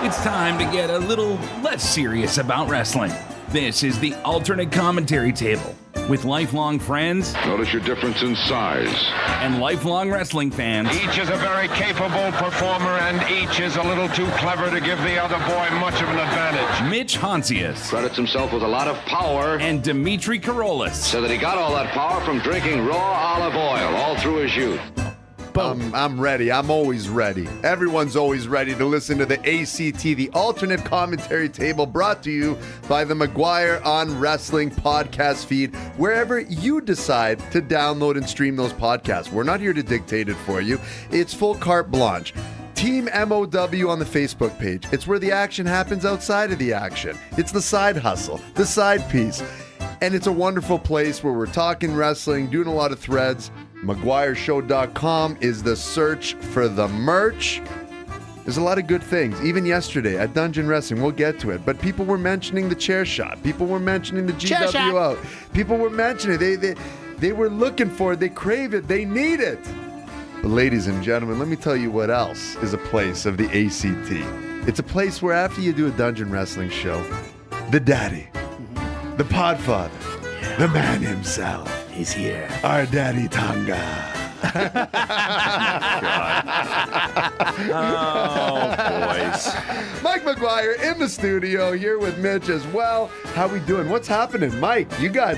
It's time to get a little less serious about wrestling. This is the alternate commentary table with lifelong friends. Notice your difference in size. And lifelong wrestling fans. Each is a very capable performer, and each is a little too clever to give the other boy much of an advantage. Mitch Hontzias. Credits himself with a lot of power. And Dimitri Korolis. So that he got all that power from drinking raw olive oil all through his youth. I'm ready. I'm always ready. Everyone's always ready to listen to the ACT, the alternate commentary table, brought to you by the McGuire on Wrestling podcast feed, wherever you decide to download and stream those podcasts. We're not here to dictate it for you. It's full carte blanche. Team MOW on the Facebook page. It's where the action happens outside of the action. It's the side hustle, the side piece. And it's a wonderful place where we're talking wrestling, doing a lot of threads. McGuireShow.com is the search for the merch. There's a lot of good things. Even yesterday at Dungeon Wrestling, we'll get to it. But people were mentioning the chair shot. People were mentioning the GW out. People were mentioning it. They were looking for it. They crave it. They need it. But ladies and gentlemen, let me tell you what else is a place of the ACT. It's a place where after you do a Dungeon Wrestling show, the daddy, the podfather, the man himself, he's here. Our daddy Tonga. Oh, boys. Mike McGuire in the studio here with Mitch as well. How we doing? What's happening? Mike, you got,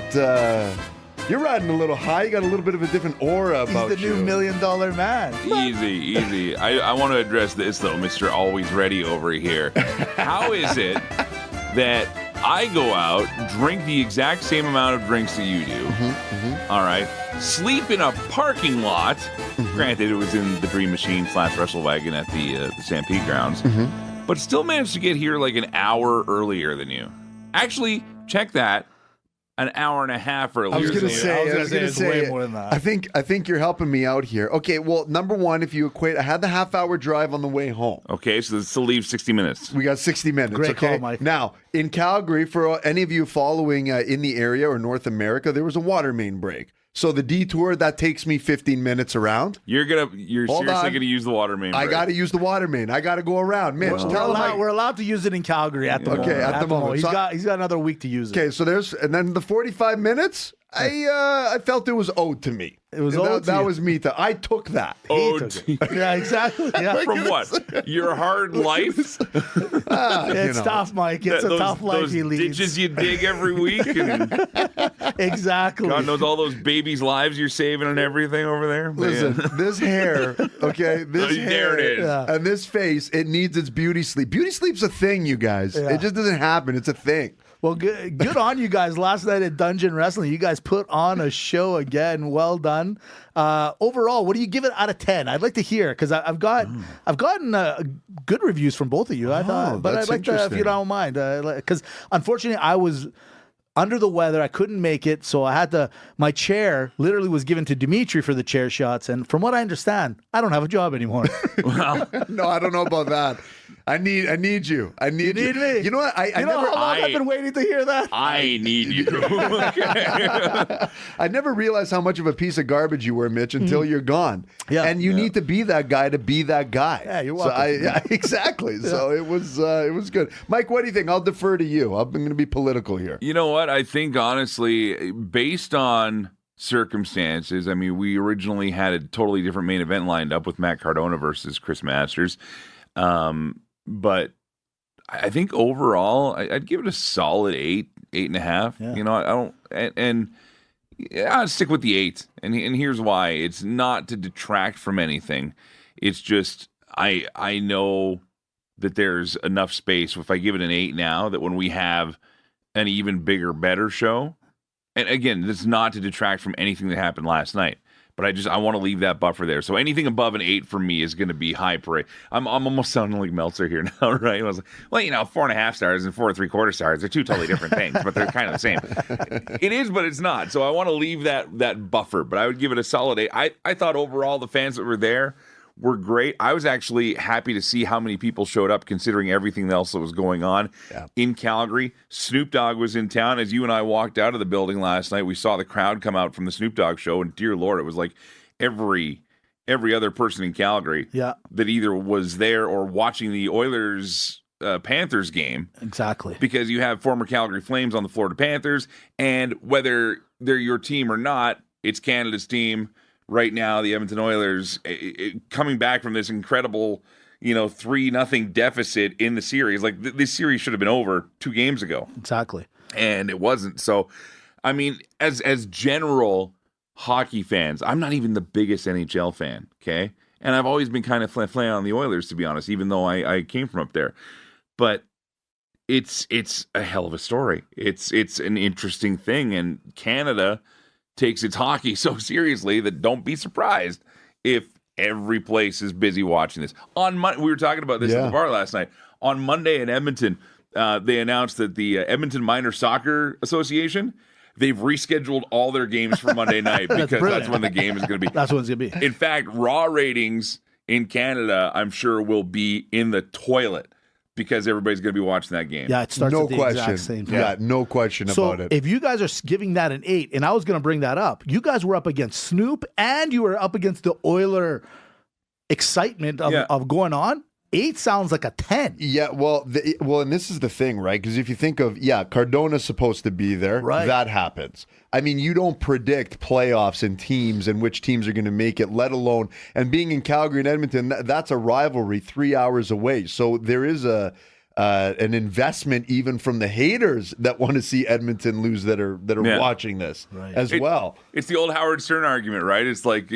you're riding a little high. You got a little bit of a different aura about you. He's the new $1 million man. Easy. I want to address this, though, Mr. Always Ready over here. How is it that I go out, drink the exact same amount of drinks that you do, all right, sleep in a parking lot, granted it was in the Dream Machine / Wrestle Wagon at the Stampede grounds, but still managed to get here like an hour earlier than you. Actually, check that. An hour and a half earlier. I was going to say, way more than that. I think you're helping me out here. Okay, well, number one, if you equate, I had the half-hour drive on the way home. Okay, so this still leaves 60 minutes. We got 60 minutes. Great okay? call, Mike. Now, in Calgary, for any of you following in the area or North America, there was a water main break. So the detour, that takes me 15 minutes around. You're seriously gonna use the water main break. I got to use the water main. I got to go around. Mitch, tell him. We're allowed to use it in Calgary at the moment. Okay, at the moment. He's got another week to use it. Okay, so and then the 45 minutes, I felt it was owed to me. It was owed to that you. was me. I took that. Yeah, exactly. Yeah. From what? Your hard life? It's tough, Mike. It's a tough life those he leads. ditches you dig every week. And Exactly. God knows all those babies' lives you're saving and everything over there. Listen, Man. this hair, okay, this hair, there it is. and this face, it needs its beauty sleep. Beauty sleep's a thing, you guys. Yeah. It just doesn't happen. It's a thing. Well, good on you guys. Last night at Dungeon Wrestling, you guys put on a show again. Well done. Overall, what do you give it out of 10? I'd like to hear because I've gotten good reviews from both of you. I thought, but I'd like to, if you don't mind, because unfortunately I was under the weather. I couldn't make it, so I had to. My chair literally was given to Dimitri for the chair shots, and from what I understand, I don't have a job anymore. Well, No, I don't know about that. I need you. I need you. You need me. You know what? How long I've been waiting to hear that? I need you. I never realized how much of a piece of garbage you were, Mitch, until you're gone. Yeah. And you need to be that guy to be that guy. Yeah, you're so welcome. exactly. Yeah. So it was good. Mike, what do you think? I'll defer to you. I'm going to be political here. You know what? I think, honestly, based on circumstances, I mean, we originally had a totally different main event lined up with Matt Cardona versus Chris Masters. But I think overall, I'd give it a solid 8.5. Yeah. You know, I don't, and I'll stick with the 8. And here's why: it's not to detract from anything. It's just I know that there's enough space. If I give it an 8 now, that when we have an even bigger, better show, and again, this is not to detract from anything that happened last night. But I want to leave that buffer there. So anything above an 8 for me is going to be high parade. I'm almost sounding like Meltzer here now, right? I was like, well, 4.5 stars and 4 3/4 stars. They're two totally different things, but they're kind of the same. It is, but it's not. So I want to leave that buffer. But I would give it a solid 8. I thought overall the fans that were there were great. I was actually happy to see how many people showed up, considering everything else that was going on in Calgary. Snoop Dogg was in town. As you and I walked out of the building last night, we saw the crowd come out from the Snoop Dogg show, and dear Lord, it was like every other person in Calgary that either was there or watching the Oilers Panthers game. Exactly. Because you have former Calgary Flames on the Florida Panthers, and whether they're your team or not, it's Canada's team right now. The Edmonton Oilers coming back from this incredible, 3-0 deficit in the series. Like this series should have been over 2 games ago. Exactly. And it wasn't. So, I mean, as general hockey fans, I'm not even the biggest NHL fan, okay? And I've always been kind of flan on the Oilers, to be honest, even though I came from up there. But it's a hell of a story. It's an interesting thing, and Canada takes its hockey so seriously that don't be surprised if every place is busy watching this. On Monday, we were talking about this at the bar last night. On Monday in Edmonton, they announced that the Edmonton Minor Soccer Association, they've rescheduled all their games for Monday night because that's when the game is going to be. That's when it's going to be. In fact, Raw ratings in Canada, I'm sure, will be in the toilet because everybody's going to be watching that game. Yeah, it starts No at the question. exact same time. Yeah, no question about it. If you guys are giving that an 8, and I was going to bring that up, you guys were up against Snoop and you were up against the Oiler excitement of going on. 8 sounds like a 10. Yeah, well, and this is the thing, right? Because if you think of, Cardona's supposed to be there. Right. That happens. I mean, you don't predict playoffs and teams and which teams are going to make it, let alone, and being in Calgary and Edmonton, that's a rivalry 3 hours away. So there is an investment even from the haters that want to see Edmonton lose that are watching this as well. It's the old Howard Stern argument, right? It's like,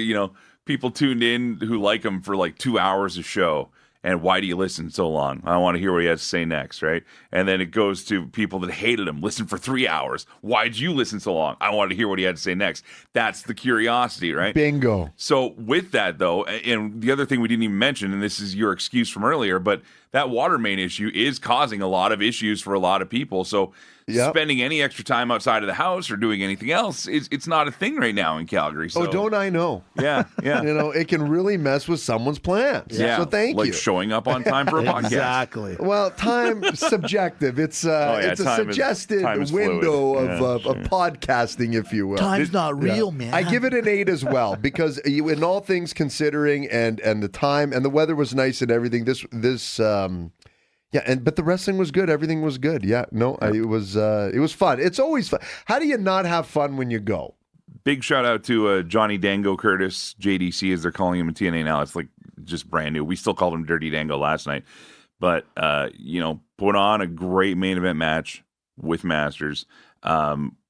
people tuned in who like him for like 2 hours of show. And why do you listen so long? I want to hear what he has to say next, right? And then it goes to people that hated him. Listen for 3 hours. Why'd you listen so long? I wanted to hear what he had to say next. That's the curiosity, right? Bingo. So with that, though, and the other thing we didn't even mention, and this is your excuse from earlier, but that water main issue is causing a lot of issues for a lot of people. So spending any extra time outside of the house or doing anything else, it's not a thing right now in Calgary. So. Oh, don't I know? Yeah. It can really mess with someone's plans. Yeah. So thank you. Like showing up on time for a podcast. Exactly. Well, time subjective. It's a suggested window of podcasting, if you will. Time's not real, man. I give it an 8 as well because in all things considering and the time and the weather was nice and everything. But the wrestling was good. Everything was good. Yeah, no, it was fun. It's always fun. How do you not have fun when you go? Big shout out to Johnny Dango Curtis, JDC as they're calling him in TNA now. It's like just brand new. We still called him Dirty Dango last night, but put on a great main event match with Masters.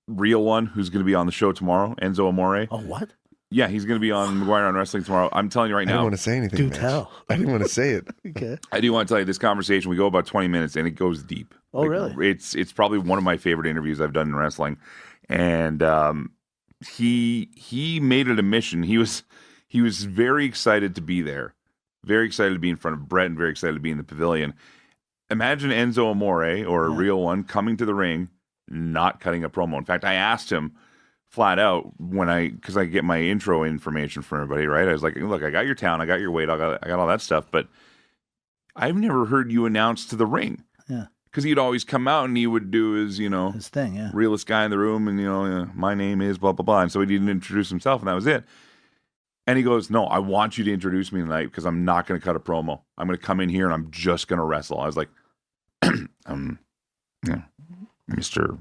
Real one who's going to be on the show tomorrow, Enzo Amore. Oh, what? Yeah, he's going to be on McGuire on Wrestling tomorrow. I'm telling you right now. I didn't want to say anything. Do Mitch. tell. I didn't want to say it. Okay. I do want to tell you this conversation. We go about 20 minutes and it goes deep. Oh, really? It's probably one of my favorite interviews I've done in wrestling. And he made it a mission. He was very excited to be there, very excited to be in front of Bret, and very excited to be in the pavilion. Imagine Enzo Amore or a real one coming to the ring, not cutting a promo. In fact, I asked him flat out because I get my intro information from everybody, right? I was like, look, I got your town, I got your weight, I got all that stuff, but I've never heard you announce to the ring. Yeah. Because he'd always come out and he would do his thing, yeah. realest guy in the room, and my name is blah blah blah, and so he didn't introduce himself, and that was it. And he goes, no, I want you to introduce me tonight because I'm not going to cut a promo. I'm going to come in here and I'm just going to wrestle. I was like, Mr.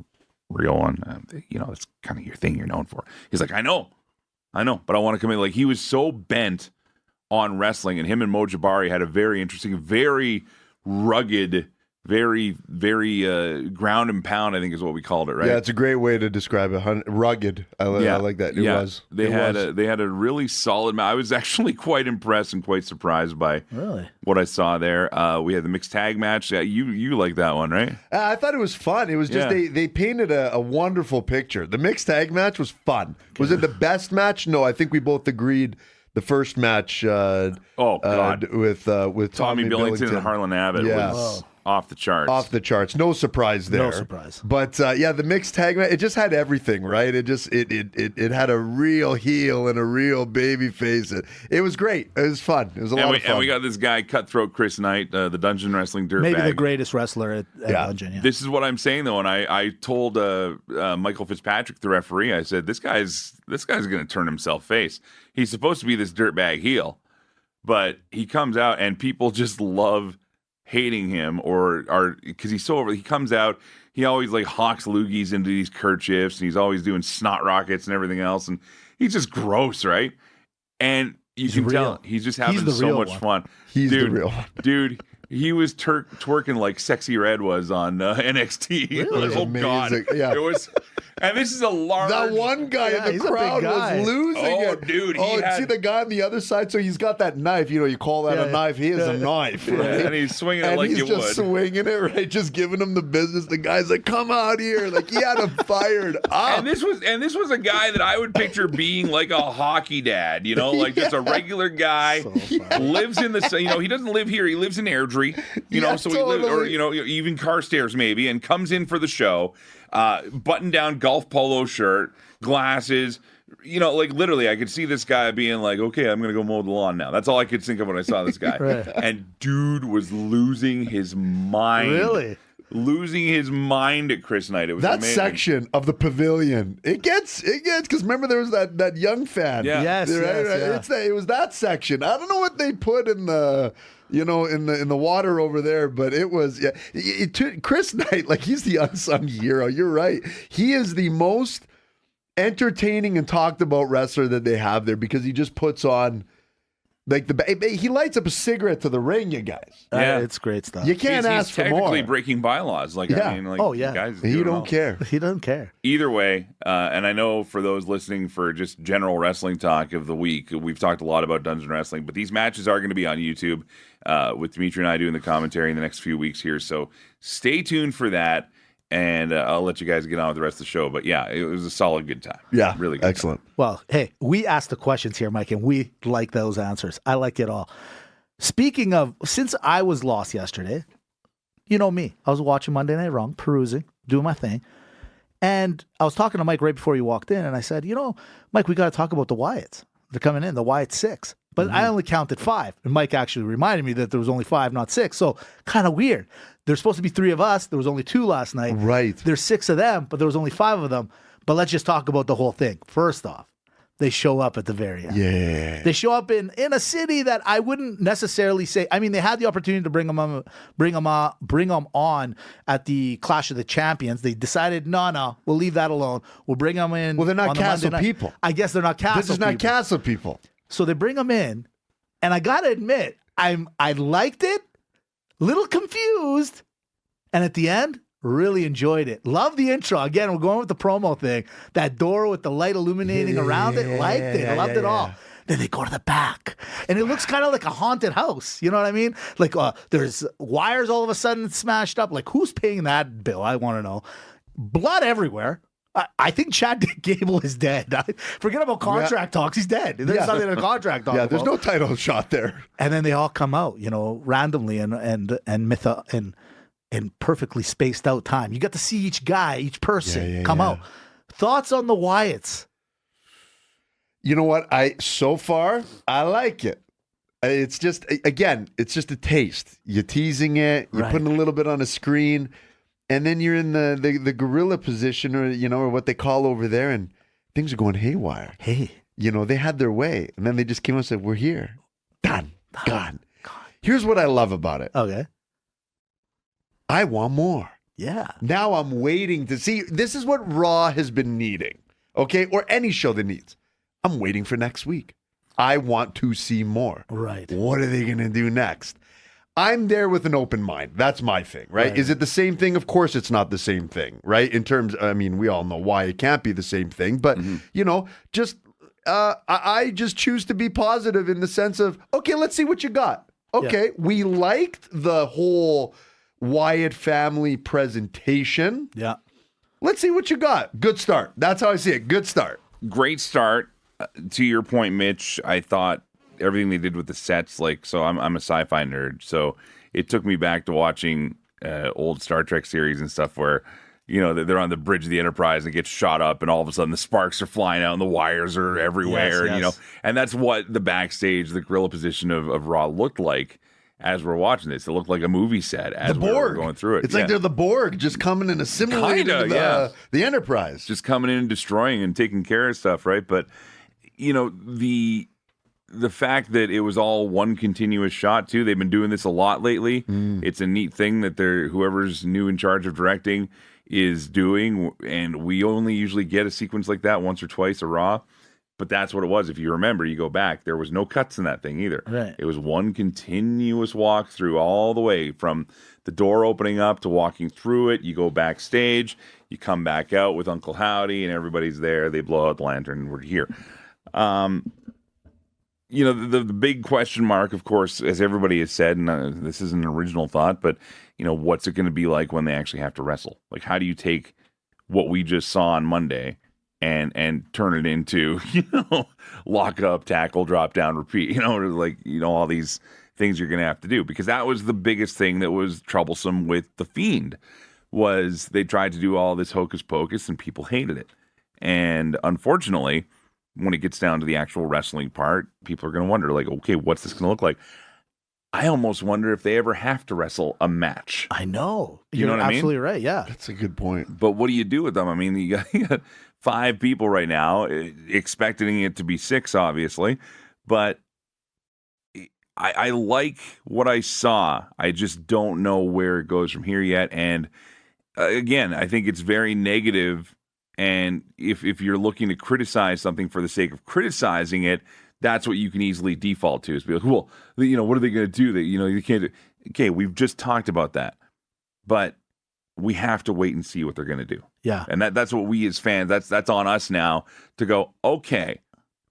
Real one, that's kind of your thing you're known for. He's like, I know, but I want to come in. Like, he was so bent on wrestling, and him and Mo Jabari had a very interesting, very rugged, very, very ground and pound, I think is what we called it, right? Yeah, it's a great way to describe it. Rugged. I like that. It was. They had a really solid match. I was actually quite impressed and quite surprised by what I saw there. We had the mixed tag match. Yeah, you like that one, right? I thought it was fun. It was just they painted a wonderful picture. The mixed tag match was fun. Was it the best match? No, I think we both agreed. The first match with Tommy Billington and Harlan Abbott was off the charts. Off the charts. No surprise there. No surprise. But the mixed tag match, it just had everything, right? It just it had a real heel and a real baby face. It was great. It was fun. It was a lot of fun. And we got this guy, Cutthroat Chris Knight, the Dungeon Wrestling dirtbag. Maybe the greatest wrestler at Dungeon. Yeah. This is what I'm saying though, and I told Michael Fitzpatrick, the referee, I said, this guy's going to turn himself face. He's supposed to be this dirtbag heel, but he comes out and people just love hating him or because he's so over. He comes out, he always like hawks loogies into these kerchiefs, and he's always doing snot rockets and everything else, and he's just gross, right? And you can tell he's just having so much fun. He's the real one. Dude. He was twerking like Sexy Red was on NXT. Really? Oh God! Yeah. It was, and this is a large. That one guy in the crowd was losing it. Dude! See the guy on the other side. So he's got that knife. You call that a knife? He is a knife, right? And he's swinging it like you would. He's just swinging it, right? Just giving him the business. The guy's like, "Come out here!" Like he had him fired up. And this was a guy that I would picture being like a hockey dad. Like just a regular guy. Lives in the. He doesn't live here. He lives in Airdrie. So totally. he lives, or even Carstairs maybe, and comes in for the show, button-down golf polo shirt, glasses. Like literally, I could see this guy being like, "Okay, I'm gonna go mow the lawn now." That's all I could think of when I saw this guy. Right. And dude was losing his mind. Really? Losing his mind at Chris Knight. It was that amazing. section of the pavilion. It gets because remember there was that young fan. Yeah. Yes, right? yes, yeah. It was that section. I don't know what they put in the. In the water over there, but it was Chris Knight, like he's the unsung hero. You're right. He is the most entertaining and talked about wrestler that they have there because he just puts on like he lights up a cigarette to the ring, you guys. Yeah. It's great stuff. You can't He's ask for technically more. breaking bylaws. Like Yeah. I mean, like guys, He don't care. He doesn't care. Either way, and I know for those listening for just general wrestling talk of the week, we've talked a lot about Dungeon Wrestling, but these matches are going to be on YouTube with Dimitri and I doing the commentary in the next few weeks here. So stay tuned for that, and I'll let you guys get on with the rest of the show. But yeah, it was a solid good time. Yeah, really good excellent. time. Well, hey, we asked the questions here, Mike, and we like those answers. I like it all. Speaking of, since I was lost yesterday, you know me. I was watching Monday Night Raw, perusing, doing my thing. And I was talking to Mike right before you walked in, and I said, Mike, we got to talk about the Wyatts. They're coming in, the Wyatt 6. But I only counted 5. And Mike actually reminded me that there was only 5, not 6. So kind of weird. There's supposed to be 3 of us. There was only 2 last night. Right. There's 6 of them, but there was only 5 of them. But let's just talk about the whole thing. First off, they show up at the very end. Yeah. They show up in a city that I wouldn't necessarily say. I mean, they had the opportunity to bring them on at the Clash of the Champions. They decided, no, we'll leave that alone. We'll bring them in. Well, they're not on the Castle Monday night. people. I guess they're not Castle. This is not people. Castle people. So they bring them in, and I gotta admit, I liked it. Little confused, and at the end, really enjoyed it. Love the intro. Again, we're going with the promo thing. That door with the light illuminating around it. Liked it. Loved it all. Then they go to the back, and it looks kind of like a haunted house. You know what I mean? Like there's wires all of a sudden smashed up. Like who's paying that bill? I want to know. Blood everywhere. I think Chad Gable is dead. Forget about contract talks. He's dead. There's nothing in a contract talk. Yeah, there's no title shot there. And then they all come out, randomly and in perfectly spaced out time. You got to see each guy, each person come out. Thoughts on the Wyatts? You know what? So far, I like it. It's just, again, it's just a taste. You're teasing it. You're putting a little bit on a screen. And then you're in the gorilla position or what they call over there. And things are going haywire. Hey. They had their way. And then they just came out and said, we're here. Done. Gone. Here's what I love about it. Okay. I want more. Yeah. Now I'm waiting to see. This is what Raw has been needing. Okay? Or any show that needs. I'm waiting for next week. I want to see more. Right. What are they going to do next? I'm there with an open mind. That's my thing, right? Is it the same thing? Of course it's not the same thing, right? In terms, we all know why it can't be the same thing, but, I just choose to be positive in the sense of, okay, let's see what you got. Okay, we liked the whole Wyatt family presentation. Yeah. Let's see what you got. Good start. That's how I see it. Good start. Great start. To your point, Mitch, I thought everything they did with the sets, so I'm a sci-fi nerd, so it took me back to watching old Star Trek series and stuff where, they're on the bridge of the Enterprise and it gets shot up and all of a sudden the sparks are flying out and the wires are everywhere. Yes. And that's what the backstage, the gorilla position of Raw looked like as we're watching this. It looked like a movie set as we were going through it. It's like they're the Borg just coming and assimilating the Enterprise. Just coming in and destroying and taking care of stuff, right? But, the the fact that it was all one continuous shot too. They've been doing this a lot lately. It's a neat thing that whoever's new in charge of directing is doing, and we only usually get a sequence like that once or twice a Raw. But that's what it was. If you remember, you go back, there was no cuts in that thing either. Right. It was one continuous walk through all the way from the door opening up to walking through it. You go backstage, you come back out with Uncle Howdy, and everybody's there. They blow out the lantern, and we're here. The big question mark, of course, as everybody has said, and this is an original thought, but, what's it going to be like when they actually have to wrestle? Like, how do you take what we just saw on Monday and turn it into, lock up, tackle, drop down, repeat, all these things you're going to have to do, because that was the biggest thing that was troublesome with The Fiend, was they tried to do all this hocus pocus and people hated it. And unfortunately, when it gets down to the actual wrestling part, people are going to wonder, like, okay, what's this going to look like? I almost wonder if they ever have to wrestle a match. I know. You know what I mean? Absolutely right, yeah. That's a good point. But what do you do with them? I mean, you got 5 people right now, expecting it to be 6, obviously. But I like what I saw. I just don't know where it goes from here yet. And again, I think it's very negative. And if you're looking to criticize something for the sake of criticizing it, that's what you can easily default to, is be like, well, what are they going to do? That you can't do. Okay, we've just talked about that, but we have to wait and see what they're going to do. Yeah, and that's what we as fans. That's on us now to go. Okay,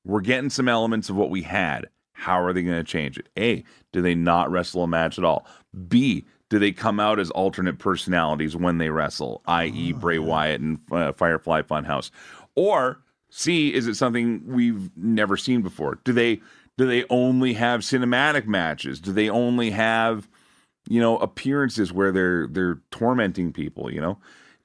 we're getting some elements of what we had. How are they going to change it? A, do they not wrestle a match at all? B, do they come out as alternate personalities when they wrestle, i.e. Bray Wyatt and Firefly Funhouse? Or C, is it something we've never seen before? Do they only have cinematic matches? Do they only have, appearances where they're tormenting people,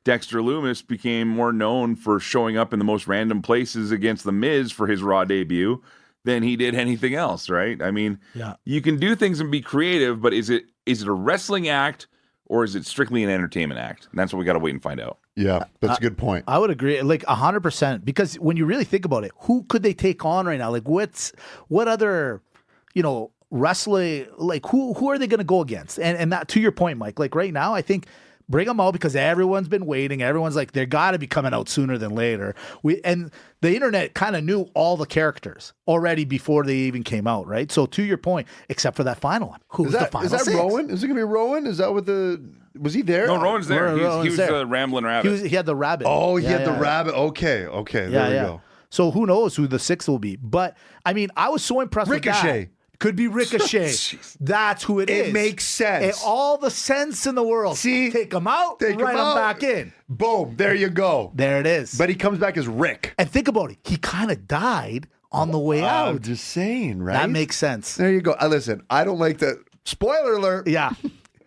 Dexter Lumis became more known for showing up in the most random places against The Miz for his Raw debut than he did anything else, right? I mean, You can do things and be creative, but is it a wrestling act or is it strictly an entertainment act? And that's what we got to wait and find out. Yeah, that's a good point. I would agree, like 100%, because when you really think about it, who could they take on right now? Like, what other, wrestling, like who are they going to go against? And that, to your point, Mike, like right now, I think bring them out because everyone's been waiting. Everyone's like, they got to be coming out sooner than later. And the internet kind of knew all the characters already before they even came out, right? So to your point, except for that final one, who's the final? Is that 6? Rowan? Is it gonna be Rowan? Is that what was he there? No, Rowan's there. He was the Rambling Rabbit. He had the rabbit. Oh, he had the rabbit. Okay, there we go. So who knows who the 6th will be? But I mean, I was so impressed with Ricochet. that. Could be Ricochet. That's who it is. It makes sense. All the sense in the world. See? Take him out, write him back in. Boom, there you go. There it is. But he comes back as Rick. And think about it. He kind of died on the way out. I'm just saying, right? That makes sense. There you go. Listen, I don't like that. Spoiler alert. Yeah.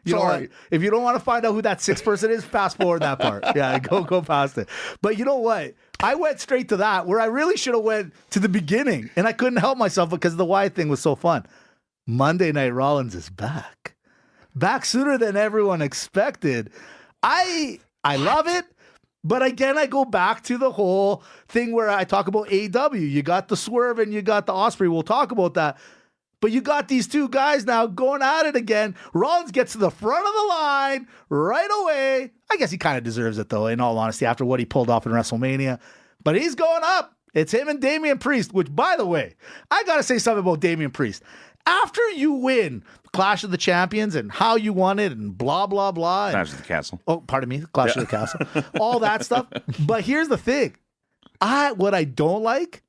Sorry. If you don't want to find out who that 6th person is, fast forward that part. Yeah, go past it. But you know what? I went straight to that where I really should have went to the beginning, and I couldn't help myself because the Wyatt thing was so fun. Monday Night Rollins is back sooner than everyone expected. I love it, but again, I go back to the whole thing where I talk about AEW. You got the Swerve and you got the Ospreay. We'll talk about that. But you got these 2 guys now going at it again. Rollins gets to the front of the line right away. I guess he kind of deserves it, though, in all honesty, after what he pulled off in WrestleMania. But he's going up. It's him and Damian Priest, which, by the way, I got to say something about Damian Priest. After you win Clash of the Champions and how you won it and blah, blah, blah. Clash of the Castle. Oh, pardon me. Clash of the Castle. All that stuff. But here's the thing. What I don't like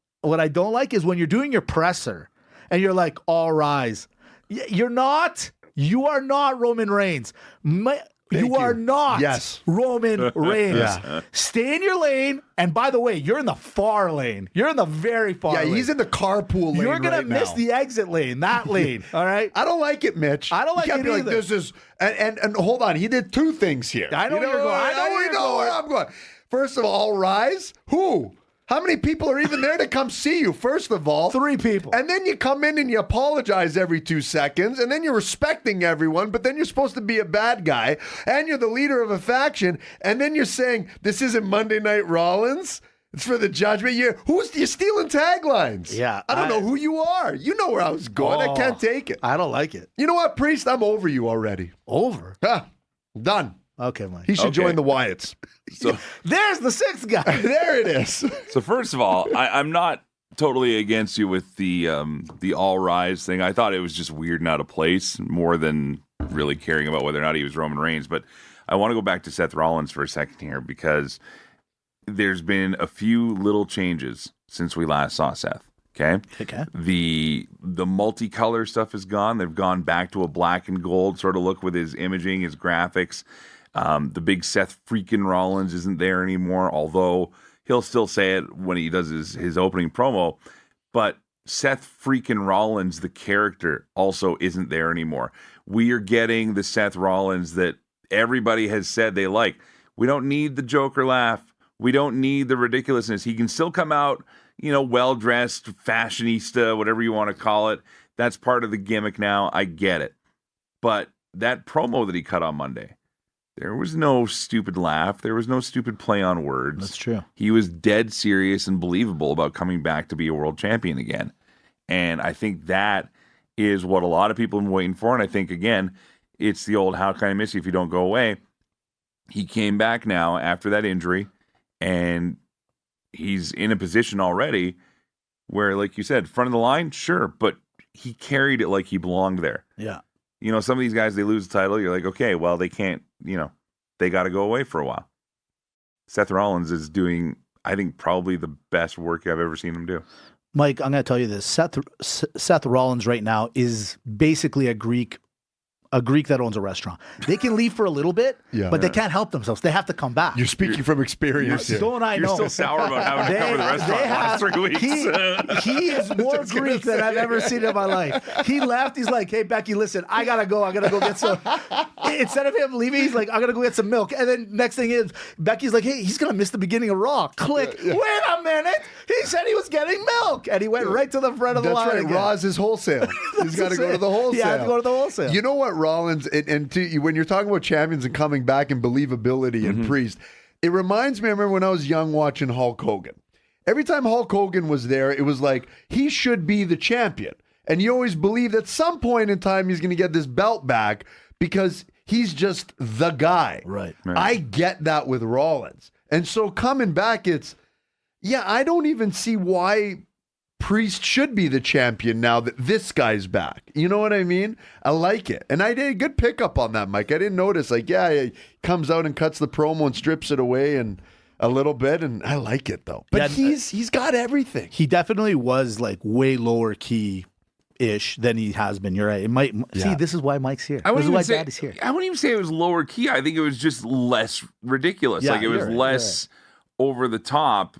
is when you're doing your presser and you're like, all rise. You're not. You are not Roman Reigns. You are not Roman Reigns. Yeah. Stay in your lane. And by the way, you're in the far lane. You're in the very far lane. Yeah, he's in the carpool lane. You're going to miss the exit lane, that lane. All right? I don't like it, Mitch. I don't like it be either. Like, this is, and hold on. He did 2 things here. I know where you're going. I know where I'm going. First of all, rise. Who? How many people are even there to come see you, first of all? 3 people. And then you come in and you apologize every 2 seconds, and then you're respecting everyone, but then you're supposed to be a bad guy, and you're the leader of a faction, and then you're saying, this isn't Monday Night Rollins? It's for the judgment. You're stealing taglines. Yeah, I don't know who you are. You know where I was going. I can't take it. I don't like it. You know what, Priest? I'm over you already. Over? Done. Okay, Mike. He should join the Wyatts. So There's the sixth guy. There it is. So first of all, I'm not totally against you with the all rise thing. I thought it was just weird and out of place more than really caring about whether or not he was Roman Reigns. But I want to go back to Seth Rollins for a second here because there's been a few little changes since we last saw Seth. Okay. The multicolor stuff is gone. They've gone back to a black and gold sort of look with his imaging, his graphics. The big Seth freaking Rollins isn't there anymore, although he'll still say it when he does his opening promo. But Seth freaking Rollins, the character, also isn't there anymore. We are getting the Seth Rollins that everybody has said they like. We don't need the Joker laugh. We don't need the ridiculousness. He can still come out, well-dressed, fashionista, whatever you want to call it. That's part of the gimmick now. I get it. But that promo that he cut on Monday, there was no stupid laugh. There was no stupid play on words. That's true. He was dead serious and believable about coming back to be a world champion again. And I think that is what a lot of people have been waiting for. And I think, again, it's the old, how can I miss you if you don't go away? He came back now after that injury, and he's in a position already where, like you said, front of the line, sure, but he carried it like he belonged there. Yeah. Some of these guys, they lose the title. You're like, okay, well, they can't, they got to go away for a while. Seth Rollins is doing, I think, probably the best work I've ever seen him do. Mike, I'm going to tell you this. Seth Rollins right now is basically a Greek that owns a restaurant. They can leave for a little bit, but they can't help themselves. They have to come back. You're speaking from experience here. Don't I know? You're still sour about having to cover the restaurant the last 3 weeks. He is more Greek than I've ever seen in my life. He left. He's like, hey, Becky, listen, I got to go. I got to go get some. Instead of him leaving, he's like, I got to go get some milk. And then next thing is, Becky's like, hey, he's going to miss the beginning of Raw. Click. Wait a minute. He said he was getting milk. And he went right to the front of the line. That's right. Again. Raw's his wholesale. He's got to go to the wholesale. Yeah, to go to the wholesale. You know what, Rollins, when you're talking about champions and coming back and believability and Priest, it reminds me, I remember when I was young watching Hulk Hogan. Every time Hulk Hogan was there, it was like, he should be the champion. And you always believe at some point in time he's going to get this belt back because he's just the guy. Right. I get that with Rollins. And so coming back, I don't even see why Priest should be the champion now that this guy's back. You know what I mean? I like it. And I did a good pickup on that, Mike. I didn't notice. He comes out and cuts the promo and strips it away and a little bit, and I like it, though. But he's got everything. He definitely was like way lower key-ish than he has been. You're right. It might see, this is why Mike's here. This is why Daddy's here. I wouldn't even say it was lower key. I think it was just less ridiculous. Yeah, it was less over the top.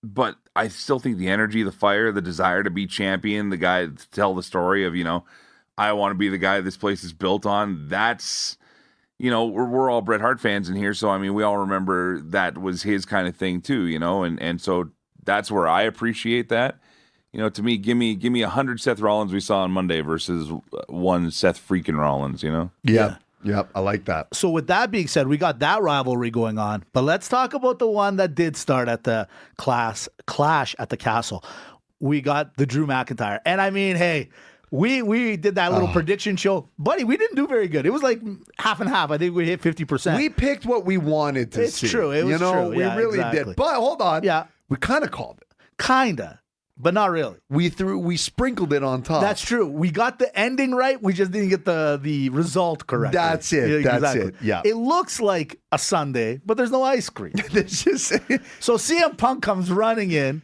But I still think the energy, the fire, the desire to be champion, the guy to tell the story of, I want to be the guy this place is built on. That's, we're all Bret Hart fans in here. So, I mean, we all remember that was his kind of thing too, and so that's where I appreciate that. To me, give me 100 Seth Rollins we saw on Monday versus one Seth freaking Rollins, Yeah. Yep, I like that. So with that being said, we got that rivalry going on, but let's talk about the one that did start at the clash at the Castle. We got the Drew McIntyre. And I mean, hey, we did that little prediction show. Buddy, we didn't do very good. It was like half and half. I think we hit 50%. We picked what we wanted to see. It's true. It was true. We really did. But hold on. Yeah. We kind of called it. Kinda. But not really. We sprinkled it on top. That's true. We got the ending right. We just didn't get the result correct. That's it. Yeah, That's it. Yeah. It looks like a sundae, but there's no ice cream. So CM Punk comes running in,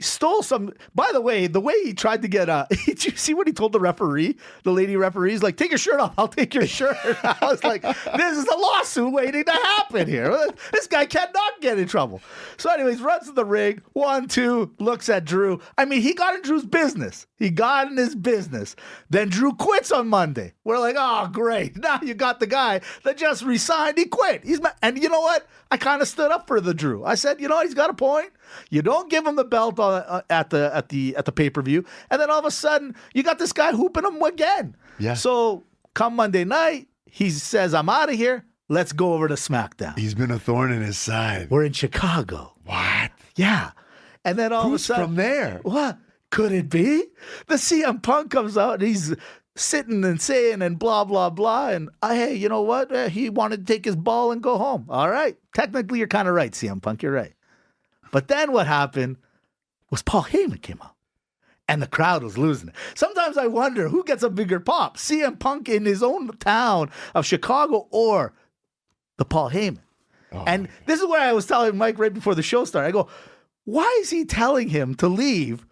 stole some. By the way he tried to get did you see what he told the referee? The lady referee, he's like, take your shirt off. I'll take your shirt. I was like, this is a lawsuit waiting to happen here. This guy cannot get in trouble. So anyways, runs to the ring. 1, 2, looks at Drew. I mean, he got in Drew's business. He got in his business. Then Drew quits on Monday. We're like, oh, great. Now you got the guy that just resigned. He quit. And you know what? I kind of stood up for the Drew. I said, he's got a point. You don't give him the belt at the pay-per-view, and then all of a sudden you got this guy hooping him again. Yeah. So come Monday night, he says, "I'm out of here." let's go over to SmackDown. He's been a thorn in his side. We're in Chicago. What? Yeah. And then all Who's of a sudden, from there? what could it be? The CM Punk comes out and he's sitting and saying and blah, blah, blah. And hey, you know what? He wanted to take his ball and go home. All right. Technically, you're kind of right, CM Punk. You're right. But then what happened was Paul Heyman came out. And the crowd was losing it. Sometimes I wonder who gets a bigger pop, CM Punk in his own town of Chicago or the Paul Heyman. And this is where I was telling Mike right before the show started. I go, why is he telling him to leave?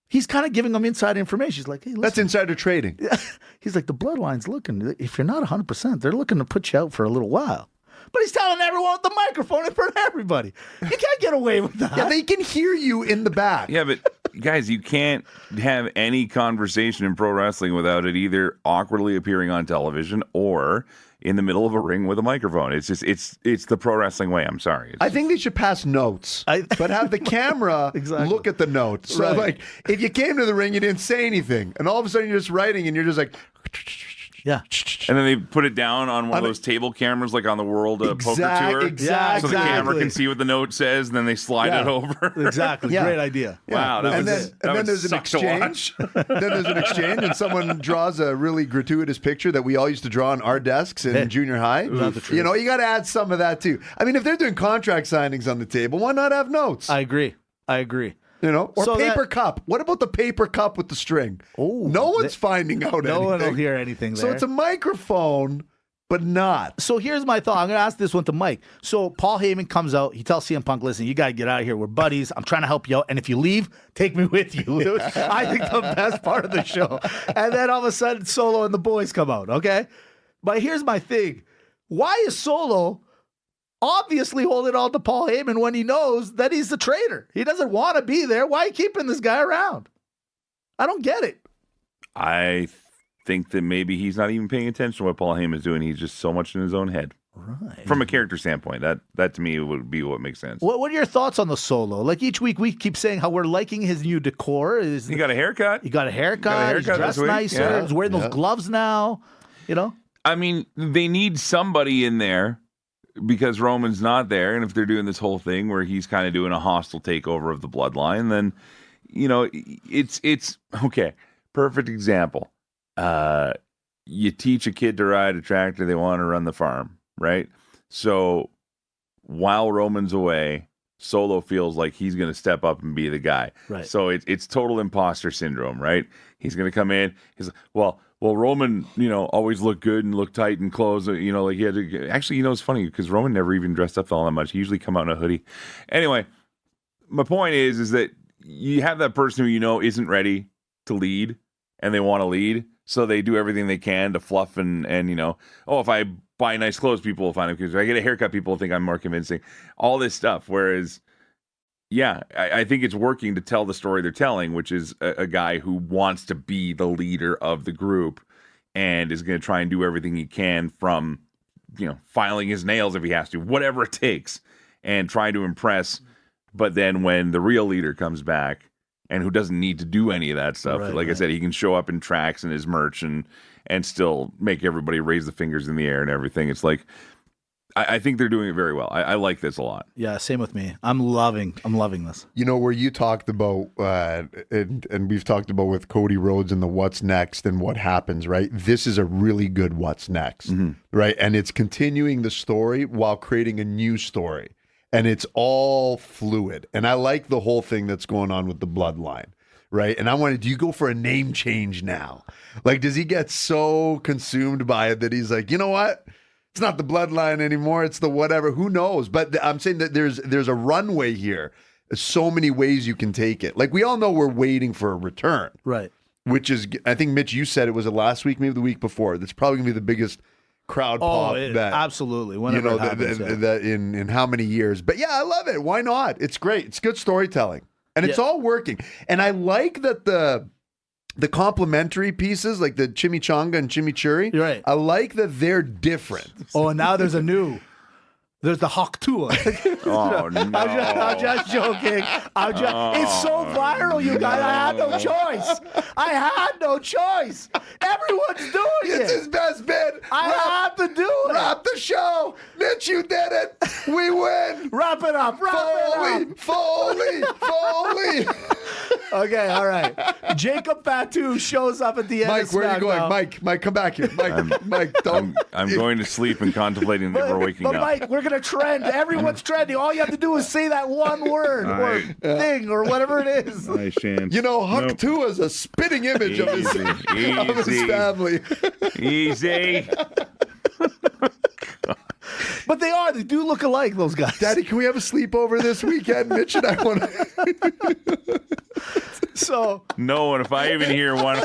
He's kind of giving him inside information. He's like, hey, listen. That's insider trading. He's like, the bloodline's looking, if you're not 100%, they're looking to put you out for a little while. But he's telling everyone with the microphone in front of everybody. You can't get away with that. Yeah, they can hear you in the back. Yeah, but guys, you can't have any conversation in pro wrestling without it either awkwardly appearing on television or in the middle of a ring with a microphone. It's just it's the pro wrestling way. I'm sorry. I think they should pass notes, but have the camera Exactly. look at the notes. So, Right. like, if you came to the ring, you didn't say anything, and all of a sudden you're just writing, and you're just like, Yeah. And then they put it down on one of those table cameras, like on the World Poker Tour. Yeah, So the camera exactly. can see what the note says, and then they slide it over. Exactly. Yeah. Great idea. Wow, that and would- then, that and then would there's an suck to exchange. watch. Then there's an exchange, and someone draws a really gratuitous picture that we all used to draw on our desks in Hey, junior high. not the truth. You know, you got to add some of that too. I mean, if they're doing contract signings on the table, why not have notes? I agree. You know, or So paper that- cup. What about the paper cup with the string? Oh, no one's finding out No anything. one will hear anything there. So it's a microphone, but not. So here's my thought. I'm going to ask this one to Mike. So Paul Heyman comes out. He tells CM Punk, listen, you got to get out of here. We're buddies. I'm trying to help you out. And if you leave, take me with you. I think the best part of the show. And then all of a sudden, Solo and the boys come out, okay? But here's my thing. Why is Solo obviously holding on to Paul Heyman when he knows that he's the traitor? He doesn't want to be there. Why are you keeping this guy around? I don't get it. I think that maybe he's not even paying attention to what Paul Heyman's doing. He's just so much in his own head. Right. From a character standpoint, that to me would be what makes sense. What are your thoughts on the Solo? Like each week we keep saying how we're liking his new decor. He got a haircut. He got a haircut. He's haircut dressed this week. nicer. Yeah. He's wearing those gloves now. You know? I mean, they need somebody in there because Roman's not there. And if they're doing this whole thing where he's kind of doing a hostile takeover of the bloodline, then, you know, it's okay. Perfect example. You teach a kid to ride a tractor, they want to run the farm, right? So while Roman's away, Solo feels like he's going to step up and be the guy. Right. So it's total imposter syndrome, right? He's going to come in. He's like, well, Roman, you know, always looked good and looked tight and clothes, you know, like he had to. Actually, you know, it's funny because Roman never even dressed up all that much. He usually come out in a hoodie. Anyway, my point is that you have that person who you know isn't ready to lead and they want to lead. So they do everything they can to fluff and you know, oh, if I buy nice clothes, people will find it. Because if I get a haircut, people will think I'm more convincing. All this stuff. Whereas, yeah, I think it's working to tell the story they're telling, which is a guy who wants to be the leader of the group and is going to try and do everything he can from, you know, filing his nails if he has to, whatever it takes, and try to impress. But then when the real leader comes back and who doesn't need to do any of that stuff, I said, he can show up in tracks and his merch and still make everybody raise the fingers in the air and everything. It's like, I think they're doing it very well. I like this a lot. Yeah, same with me. I'm loving this. You know, where you talked about, and we've talked about with Cody Rhodes and the what's next and what happens, right? This is a really good what's next, right? And it's continuing the story while creating a new story. And it's all fluid. And I like the whole thing that's going on with the bloodline, right? And I wanted, do you go for a name change now? Like, does he get so consumed by it that he's like, you know what? It's not the bloodline anymore. It's the whatever. Who knows? But I'm saying that there's a runway here. There's so many ways you can take it. Like, we all know we're waiting for a return. Right. Which is, I think, Mitch, you said it was last week, maybe the week before. That's probably going to be the biggest crowd pop that. Absolutely. Whenever You know, it happens, that in how many years. But yeah, I love it. Why not? It's great. It's good storytelling. And it's all working. And I like that the complementary pieces, like the chimichanga and chimichurri, Right. I like that they're different. Oh, and now there's the Hawk Tua. Oh, no. I'm just joking. It's so viral, you guys. I had no choice. Everyone's doing It's it. his best bit. I have to do it. Cut the show. Mitch, you did it. We win. Wrap it up. Foley. Okay, all right. Jacob Fatu shows up at the end. Mike, of where are you going? SmackDown. Mike, come back here. Mike, don't. I'm going to sleep and contemplating never waking But up. Mike, we're gonna trend. Everyone's trending. All you have to do is say that one word or thing or whatever it is. I shan't. You know, Huck Tua is a spitting image of his family. Easy. But they are. They do look alike, those guys. Daddy, can we have a sleepover this weekend? Mitch and I want to. So No, and if I even hear one,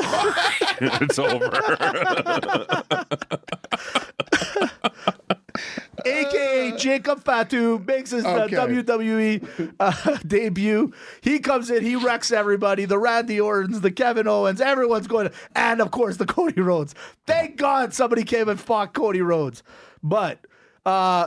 it's over. AKA Jacob Fatu makes his WWE debut. He comes in, he wrecks everybody. The Randy Ortons, the Kevin Owens, everyone's going to, and of course the Cody Rhodes. Thank God somebody came and fought Cody Rhodes. But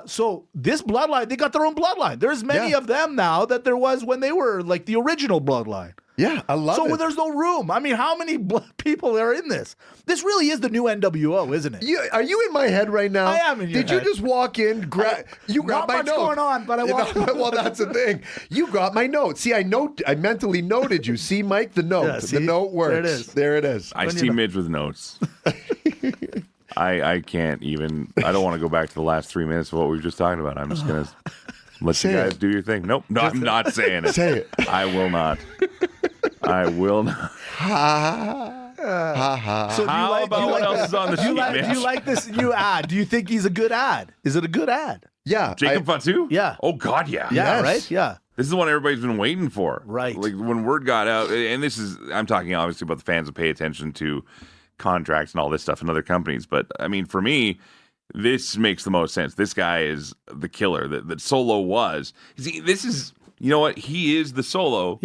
so this bloodline, they got their own bloodline. There's many of them now that there was when they were like the original bloodline. Yeah, I love it. So there's no room. I mean, how many people are in this? This really is the new NWO, isn't it? Are you in my head right now? I am in your Did head. you just walk in, grab my not much note? going on, but I want. Well, that's the thing. You got my note. See, I mentally noted you. See, Mike, the note. Yeah, see? The note works. There it is. I see Midge with notes. I can't even. I don't want to go back to the last 3 minutes of what we were just talking about. I'm just gonna let you guys do your thing. Nope, no, I'm not saying it. Say it. I will not. I will not. So How about what else is on the sheet, do Mitch? you like this new ad? Do you think he's a good ad? Is it a good ad? Yeah. Jacob Fatu? Yeah. Oh God, yeah. Yeah, Yes. right? Yeah. This is the one everybody's been waiting for. Right. Like when word got out, and I'm talking obviously about the fans that pay attention to contracts and all this stuff in other companies. But I mean, for me, this makes the most sense. This guy is the killer that Solo was. See, this is, you know what? He is the Solo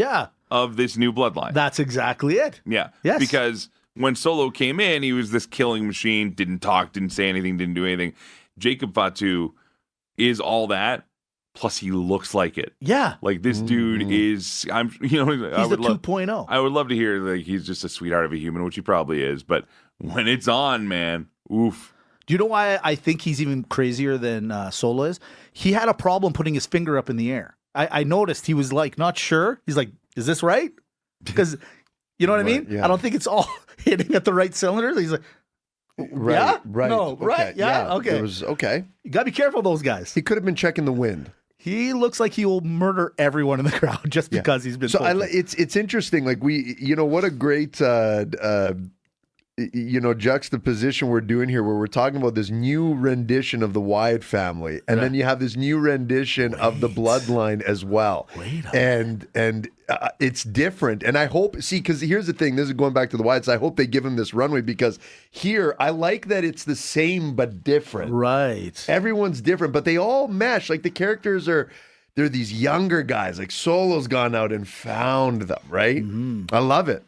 of this new bloodline. That's exactly it. Yeah. Yes. Because when Solo came in, he was this killing machine, didn't talk, didn't say anything, didn't do anything. Jacob Fatu is all that, plus he looks like it. Yeah. Like this dude is, I He's would the 2.0. I would love to hear like he's just a sweetheart of a human, which he probably is. But when it's on, man, oof. Do you know why I think he's even crazier than Solo is? He had a problem putting his finger up in the air. I noticed he was like not sure. He's like, "Is this right?" Because you know what I mean. Yeah. I don't think it's all hitting at the right cylinders. He's like, Right. "Yeah, Right. no, Okay, right, yeah, okay." It was okay. You gotta be careful, those guys. He could have been checking the wind. He looks like he will murder everyone in the crowd just because he's been. So spoken. it's interesting. Like what a great juxtaposition we're doing here, where we're talking about this new rendition of the Wyatt family, and then you have this new rendition of the bloodline as well. And it's different. And I hope, because here's the thing. This is going back to the Wyatts. I hope they give him this runway, because here I like that it's the same but different. Right. Everyone's different, but they all mesh. Like the characters they're these younger guys. Like Solo's gone out and found them, right? I love it.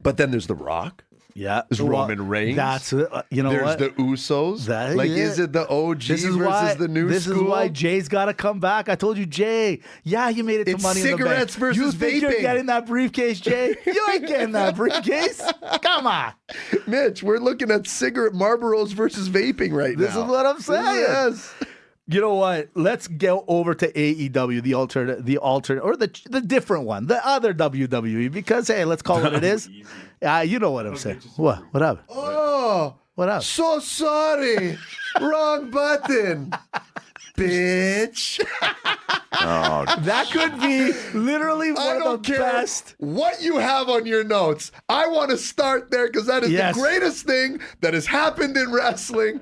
But then there's The Rock. Yeah. There's Roman Reigns. That's There's what? the Usos. Is it the OG versus the new This school? is why Jay's got to come back. I told you, Jay. Yeah, you made it to It's Money in the Bank. cigarettes versus You think you're vaping. getting that briefcase, Jay? You ain't getting that briefcase. Come on. Mitch, we're looking at cigarette Marlboros versus vaping right now. This is what I'm saying. Yes. You know what? Let's go over to AEW, the alternate, or the different one, the other WWE, because hey, let's call it what it is. You know what I'm saying. What up? Oh, What up? so sorry. Wrong button. Bitch. That could be literally I one don't of the care best. what you have on your notes. I want to start there because that is Yes. the greatest thing that has happened in wrestling.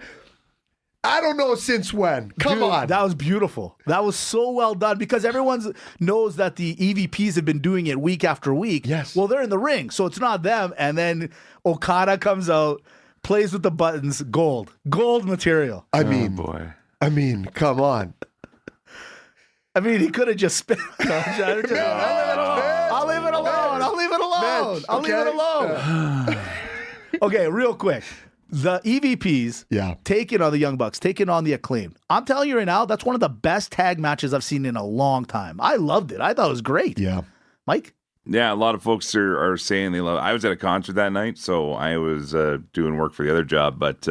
I don't know since when. Come Dude, on. That was beautiful. That was so well done because everyone knows that the EVPs have been doing it week after week. Yes. Well, they're in the ring, so it's not them. And then Okada comes out, plays with the buttons, gold material. I mean, boy. Come on. I mean, he could have just spit. I'll leave it alone. Okay, real quick. The EVPs taking on the Young Bucks, taking on the Acclaim. I'm telling you right now, that's one of the best tag matches I've seen in a long time. I loved it. I thought it was great. Yeah. Mike? Yeah, a lot of folks are saying they love it. I was at a concert that night, so I was doing work for the other job. But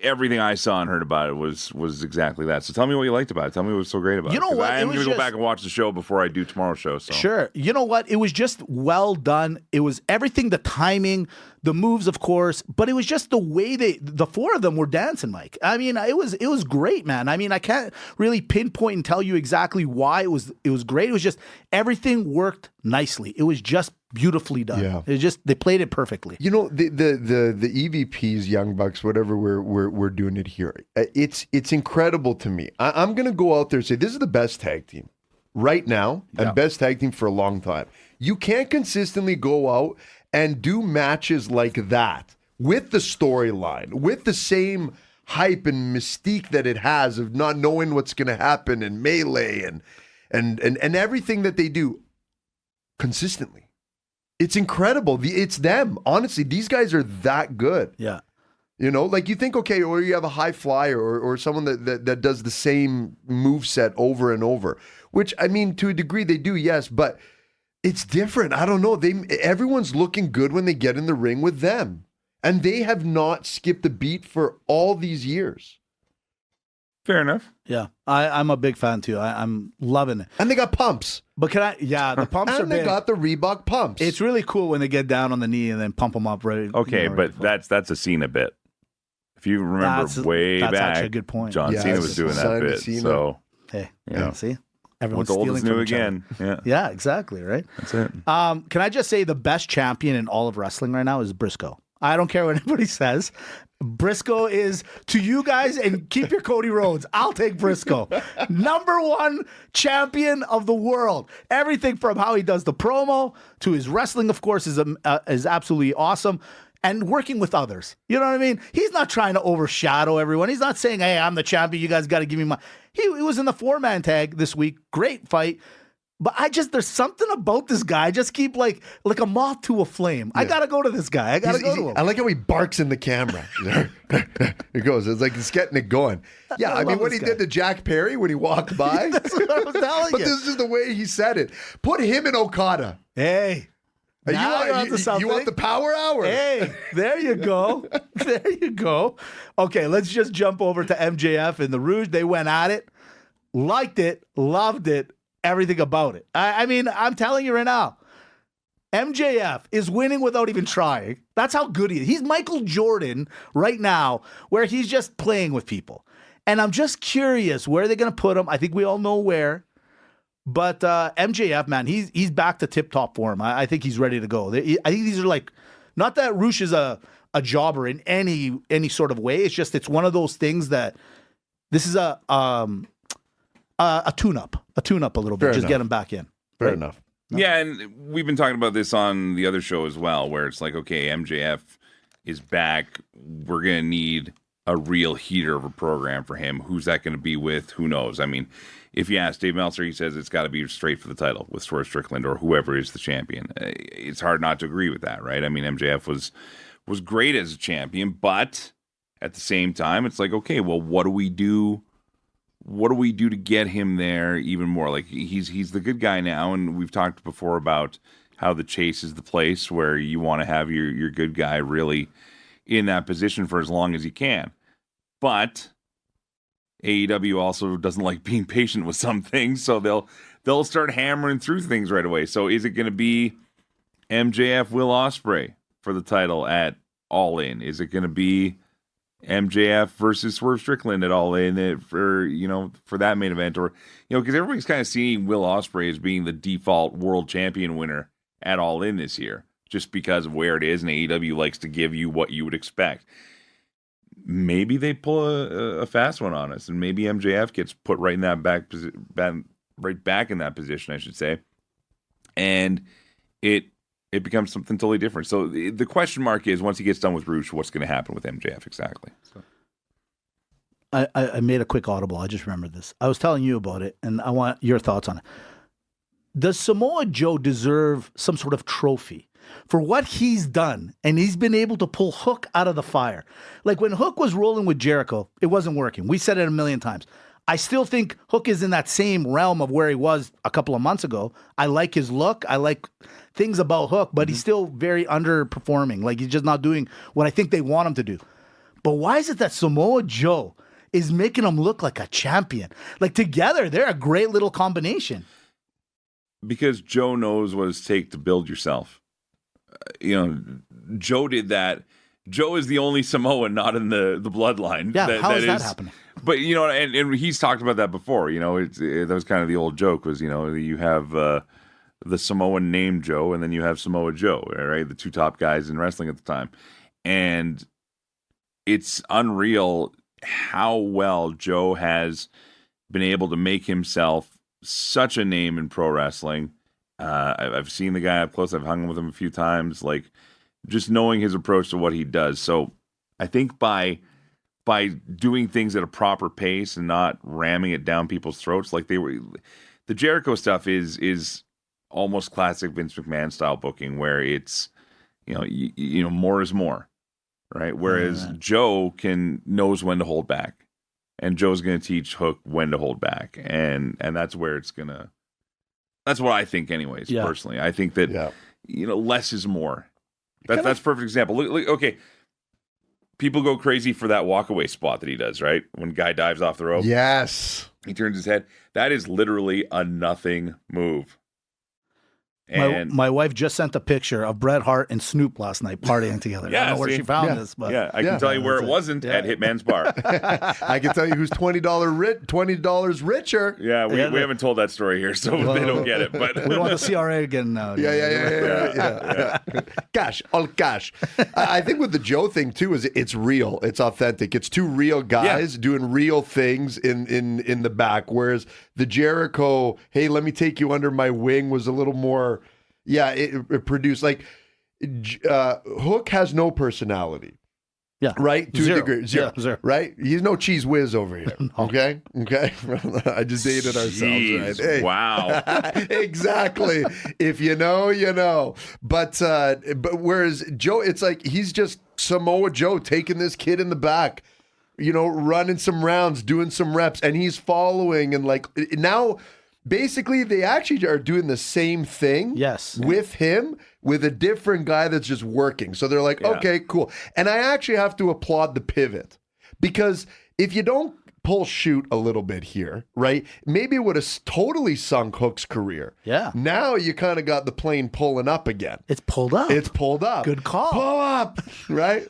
everything I saw and heard about it was exactly that. So tell me what you liked about it. Tell me what was so great about it. You know 'Cause what? I It am was going to go just- back and watch the show before I do tomorrow's show. So. Sure. You know what? It was just well done. It was everything, the timing, the moves, of course, but it was just the way the four of them were dancing, Mike. I mean, it was great, man. I mean, I can't really pinpoint and tell you exactly why it was great. It was just everything worked nicely. It was just beautifully done. Yeah. It just, they played it perfectly. You know, the EVPs, Young Bucks, whatever we're doing it here. It's incredible to me. I'm gonna go out there and say this is the best tag team right now and best tag team for a long time. You can't consistently go out and do matches like that with the storyline, with the same hype and mystique that it has of not knowing what's gonna happen and melee and everything that they do consistently. It's incredible. It's them. Honestly, these guys are that good. Yeah. You know, like you think, okay, or you have a high flyer or someone that does the same move set over and over, which, I mean, to a degree they do, yes, but it's different. I don't know. Everyone's looking good when they get in the ring with them. And they have not skipped a beat for all these years. Fair enough. Yeah. I'm a big fan too. I'm loving it. And they got pumps. But the pumps are And they big. got the Reebok pumps. It's really cool when they get down on the knee and then pump them up. Right. Okay, you know, but that's a Cena bit. If you remember That's back, actually a good point. John Yeah, Cena it's was doing that Simon bit. Cena. So, Hey, Yeah. see? what's Everyone's old stealing is from new each other. again. Yeah, Yeah, exactly, right? that's it. Can I just say the best champion in all of wrestling right now is Briscoe. I don't care what anybody says. Briscoe is to you guys, and keep your Cody Rhodes. I'll take Briscoe. Number one champion of the world. Everything from how he does the promo to his wrestling, of course, is absolutely awesome. And working with others. You know what I mean? He's not trying to overshadow everyone. He's not saying, hey, I'm the champion. You guys got to give me my... He was in the 4-man tag this week. Great fight. But there's something about this guy. I just keep like a moth to a flame. I got to go to this guy. I got to go to him. I like how he barks in the camera. It goes. It's like he's getting it going. Yeah, I mean, love what this he guy. did to Jack Perry when he walked by. That's what I was telling But you. this is the way he said it. Put him in Okada. Hey. Now you're onto You something. want the power hour? Hey, there you go. There you go. Okay, let's just jump over to MJF and the Roode. They went at it, liked it, loved it, everything about it. I mean, I'm telling you right now, MJF is winning without even trying. That's how good he is. He's Michael Jordan right now, where he's just playing with people. And I'm just curious where they're going to put him. I think we all know where. But MJF, man, he's back to tip-top form. I think he's ready to go. I think these are like, not that Roosh is a jobber in any sort of way. It's just it's one of those things that this is a tune-up a little bit. Fair Just enough. get him back in. Fair Right. enough. Yeah, and we've been talking about this on the other show as well, where it's like, okay, MJF is back. We're going to need a real heater of a program for him. Who's that going to be with? Who knows? I mean, if you ask Dave Meltzer, he says it's got to be straight for the title with Swerve Strickland or whoever is the champion. It's hard not to agree with that, right? I mean, MJF was great as a champion, but at the same time, it's like, okay, well, what do we do? What do we do to get him there even more? Like he's the good guy now, and we've talked before about how the chase is the place where you want to have your good guy really in that position for as long as you can. But AEW also doesn't like being patient with some things, so they'll start hammering through things right away. So is it going to be MJF Will Ospreay for the title at All In? Is it going to be MJF versus Swerve Strickland at All In for that main event? Or because everybody's kind of seeing Will Ospreay as being the default world champion winner at All In this year, just because of where it is, and AEW likes to give you what you would expect. Maybe they pull a fast one on us, and maybe MJF gets put right in that right back in that position, I should say, and it becomes something totally different. So the question mark is, once he gets done with Roosh, what's going to happen with MJF exactly? So. I made a quick audible. I just remembered this. I was telling you about it, and I want your thoughts on it. Does Samoa Joe deserve some sort of trophy for what he's done? And he's been able to pull Hook out of the fire. Like when Hook was rolling with Jericho, it wasn't working. We said it a million times. I still think Hook is in that same realm of where he was a couple of months ago. I like his look. I like things about Hook, but he's still very underperforming. Like he's just not doing what I think they want him to do. But why is it that Samoa Joe is making him look like a champion? Like together, they're a great little combination. Because Joe knows what it's take to build yourself. Joe did that. Joe is the only Samoan not in the bloodline. Yeah, how is that happening? But, and he's talked about that before. That was kind of the old joke was, you have the Samoan named Joe, and then you have Samoa Joe, right? The two top guys in wrestling at the time. And it's unreal how well Joe has been able to make himself such a name in pro wrestling. I've seen the guy up close. I've hung with him a few times. Like, just knowing his approach to what he does. So I think by doing things at a proper pace and not ramming it down people's throats, like the Jericho stuff is almost classic Vince McMahon style booking, where it's more is more, right? Whereas Joe knows when to hold back, and Joe's going to teach Hook when to hold back, and that's where it's gonna. That's what I think, anyways. Yeah. Personally, I think that less is more. That's a perfect example. Look, okay. People go crazy for that walkaway spot that he does, right? When guy dives off the rope. Yes. He turns his head. That is literally a nothing move. And my wife just sent a picture of Bret Hart and Snoop last night partying together. Yeah, I don't know where she found this, but I can tell you where it wasn't at Hitman's Bar. I can tell you who's $20 richer. Yeah, we haven't told that story here, so they don't get it. But we want the CRA again now. Yeah. Cash, all cash. I think with the Joe thing too is it's real, it's authentic. It's two real guys doing real things in the back. Whereas the Jericho, hey, let me take you under my wing was a little more. Yeah, it produced like Hook has no personality. Yeah. Right? To a degree. Zero. Yeah, zero. Right? He's no cheese whiz over here. No. Okay? I just dated ourselves, right? Hey. Wow. Exactly. If you know, you know. But whereas Joe, it's like he's just Samoa Joe taking this kid in the back, running some rounds, doing some reps, and he's following and like now. Basically, they actually are doing the same thing with him, with a different guy that's just working. So they're like, okay, cool. And I actually have to applaud the pivot, because if you don't pull shoot a little bit here, right, maybe it would have totally sunk Hook's career. Yeah. Now you kind of got the plane pulling up again. It's pulled up. Good call. Pull up, right?